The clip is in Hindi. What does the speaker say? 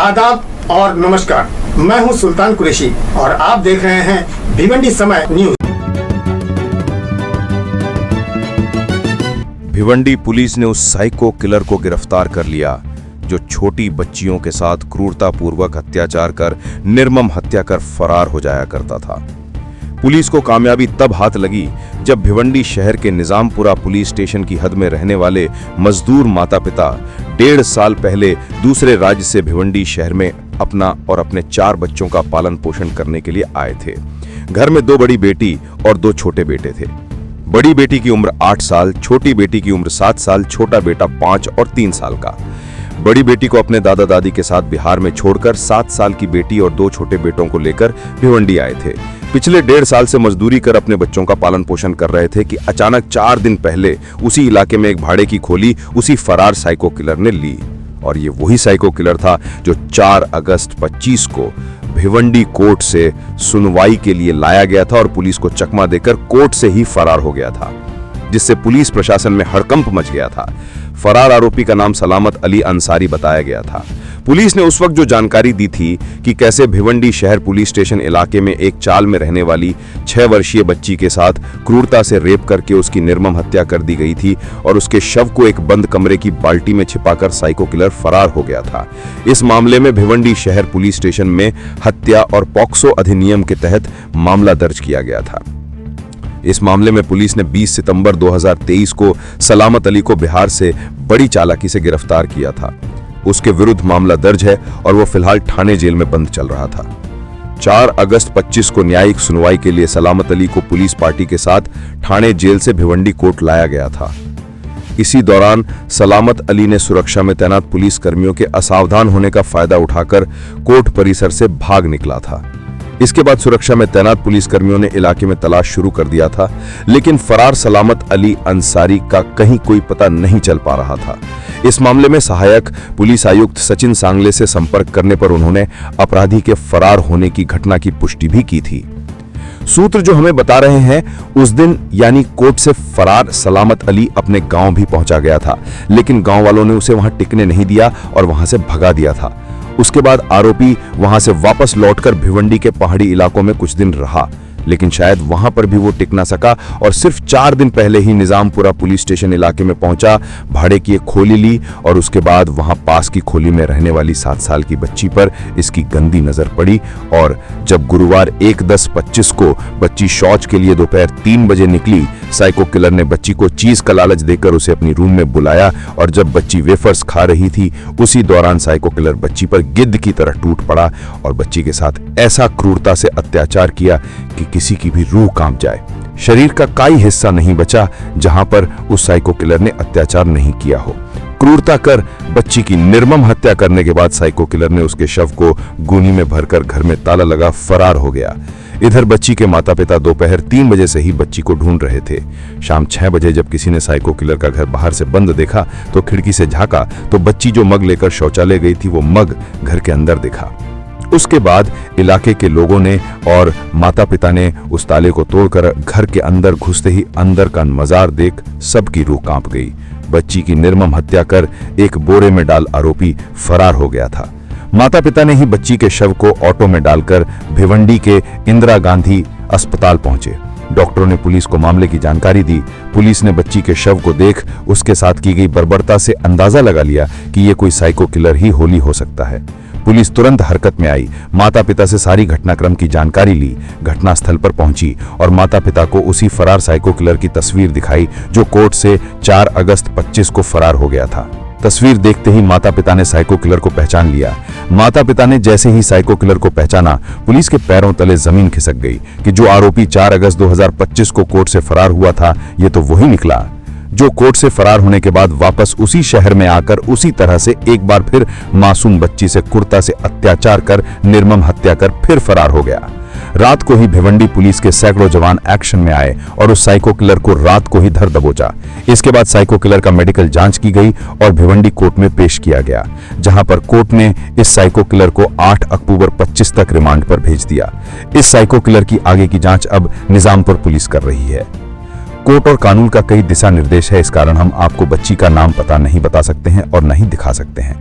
आदाब और नमस्कार। मैं हूं सुल्तान कुरैशी और आप देख रहे हैं भिवंडी समय न्यूज। भिवंडी पुलिस ने उस साइको किलर को गिरफ्तार कर लिया जो छोटी बच्चियों के साथ क्रूरतापूर्वक अत्याचार कर निर्मम हत्या कर फरार हो जाया करता था। पुलिस को कामयाबी तब हाथ लगी जब भिवंडी शहर के निजामपुरा पुलिस स्टेशन की हद में रहने वाले मजदूर माता पिता 1.5 साल पहले दूसरे राज्य से भिवंडी शहर में अपना और अपने 4 बच्चों का पालन पोषण करने के लिए आए थे। घर में 2 बड़ी बेटी और 2 छोटे बेटे थे। बड़ी बेटी की उम्र 8 साल, छोटी बेटी की उम्र 7 साल, छोटा बेटा 5 और 3 साल का। बड़ी बेटी को अपने दादा दादी के साथ बिहार में छोड़कर 7 साल की बेटी और 2 छोटे बेटों को लेकर भिवंडी आए थे। पिछले 1.5 साल से मजदूरी कर अपने बच्चों का पालन पोषण कर रहे थे कि अचानक 4 दिन पहले उसी इलाके में एक भाड़े की खोली उसी फरार साइको किलर ने ली। और ये वही साइको किलर था जो 4 अगस्त 25 को भिवंडी कोर्ट से सुनवाई के लिए लाया गया था और पुलिस को चकमा देकर कोर्ट से ही फरार हो गया था, जिससे पुलिस प्रशासन में हड़कंप मच गया था। फरार आरोपी का नाम सलामत अली अंसारी बताया गया था। पुलिस ने उस वक्त जो जानकारी दी थी कि कैसे भिवंडी शहर पुलिस स्टेशन इलाके में एक चाल में रहने वाली 6 वर्षीय बच्ची के साथ क्रूरता से रेप करके उसकी निर्मम हत्या कर दी गई थी और उसके शव को एक बंद कमरे की बाल्टी में छिपाकर साइको किलर फरार हो गया था। इस मामले में भिवंडी शहर पुलिस स्टेशन में हत्या और पॉक्सो अधिनियम के तहत मामला दर्ज किया गया था। इस मामले में पुलिस ने 20 सितंबर 2023 को सलामत अली को बिहार से बड़ी चालाकी से गिरफ्तार किया था। उसके विरुद्ध मामला दर्ज है और वो फिलहाल थाने जेल में बंद चल रहा था। 4 अगस्त 25 को न्यायिक सुनवाई के लिए सलामत अली को पुलिस पार्टी के साथ थाने जेल से भिवंडी कोर्ट लाया गया था। इसी दौरान सलामत अली ने सुरक्षा में तैनात पुलिस कर्मियों के असावधान होने का फायदा उठाकर कोर्ट परिसर से भाग निकला था। इसके बाद सुरक्षा में तैनात पुलिसकर्मियों ने इलाके में तलाश शुरू कर दिया था, लेकिन फरार सलामत अली अंसारी का कहीं कोई पता नहीं चल पा रहा था। इस मामले में सहायक पुलिस आयुक्त सचिन सांगले से संपर्क करने पर उन्होंने अपराधी के फरार होने की घटना की पुष्टि भी की थी। सूत्र जो हमें बता रहे हैं, उस दिन यानी कोर्ट से फरार सलामत अली अपने गांव भी पहुंचा गया था, लेकिन गांव वालों ने उसे वहां टिकने नहीं दिया और वहां से भगा दिया था। उसके बाद आरोपी वहां से वापस लौटकर भिवंडी के पहाड़ी इलाकों में कुछ दिन रहा, लेकिन शायद वहां पर भी वो टिक ना सका और सिर्फ 4 दिन पहले ही निजामपुरा पुलिस स्टेशन इलाके में पहुंचा, भाड़े की एक खोली ली और उसके बाद वहां पास की खोली में रहने वाली 7 साल की बच्ची पर इसकी गंदी नजर पड़ी। और जब गुरुवार 1/10/25 को बच्ची शौच के लिए दोपहर 3 बजे निकली, साइको किलर ने बच्ची को चीज का लालच देकर उसे अपनी रूम में बुलाया और जब बच्ची वेफर्स खा रही थी, उसी दौरान साइको किलर बच्ची पर गिद्ध की तरह टूट पड़ा और बच्ची के साथ ऐसा क्रूरता से अत्याचार किया कि किसी की भी रूह कांप जाए। शरीर का कोई हिस्सा नहीं बचा जहां पर उस साइको किलर ने अत्याचार नहीं किया हो। क्रूरता कर बच्ची की निर्मम हत्या करने के बाद साइको किलर ने उसके शव को गोनी में भरकर घर में ताला लगा फरार हो गया। इधर बच्ची के माता पिता दोपहर 3 बजे से ही बच्ची को ढूंढ रहे थे। शाम 6 बजे जब किसी ने साइको किलर का घर बाहर से बंद देखा तो खिड़की से झांका तो बच्ची जो मग लेकर शौचालय गई थी वो मग घर के अंदर दिखा। उसके बाद इलाके के लोगों ने और माता पिता ने उस ताले को तोड़कर घर के अंदर घुसते ही अंदर का मजार देख सबकी रूह कांप गई। बच्ची की निर्मम हत्या कर एक बोरे में डाल आरोपी फरार हो गया था। माता पिता ने ही बच्ची के शव को ऑटो में डालकर भिवंडी के इंदिरा गांधी अस्पताल पहुंचे। डॉक्टरों ने पुलिस को मामले की जानकारी दी। पुलिस ने बच्ची के शव को देख उसके साथ की गई बर्बरता से अंदाजा लगा लिया कि ये कोई साइको किलर ही होली हो सकता है। पुलिस तुरंत हरकत में आई, माता पिता से सारी घटनाक्रम की जानकारी ली, घटनास्थल पर पहुंची और माता पिता को उसी फरार साइको किलर की तस्वीर दिखाई जो कोर्ट से 4 अगस्त 25 को फरार हो गया था। तस्वीर देखते ही माता पिता ने साइको किलर को पहचान लिया। माता पिता ने जैसे ही साइको किलर को पहचाना, पुलिस के पैरों तले जमीन खिसक गई कि जो आरोपी 4 अगस्त 2025 को कोर्ट से फरार हुआ था, ये तो वही निकला जो कोर्ट से फरार होने के बाद वापस उसी शहर में आकर उसी तरह से एक बार फिर मासूम बच्ची से क्रूरता से अत्याचार कर निर्मम हत्या कर फिर फरार हो गया। रात को ही भिवंडी पुलिस के सैकड़ों जवान एक्शन में आए और उस साइको किलर को रात को ही धर दबोचा। इसके बाद साइको किलर का मेडिकल जांच की गई और भिवंडी कोर्ट में पेश किया गया, जहां पर कोर्ट ने इस साइको किलर को 8 अक्टूबर 25 तक रिमांड पर भेज दिया। इस साइको किलर की आगे की जांच अब निजामपुर पुलिस कर रही है। कोर्ट और कानून का कई दिशा निर्देश है, इस कारण हम आपको बच्ची का नाम पता नहीं बता सकते हैं और नहीं दिखा सकते हैं।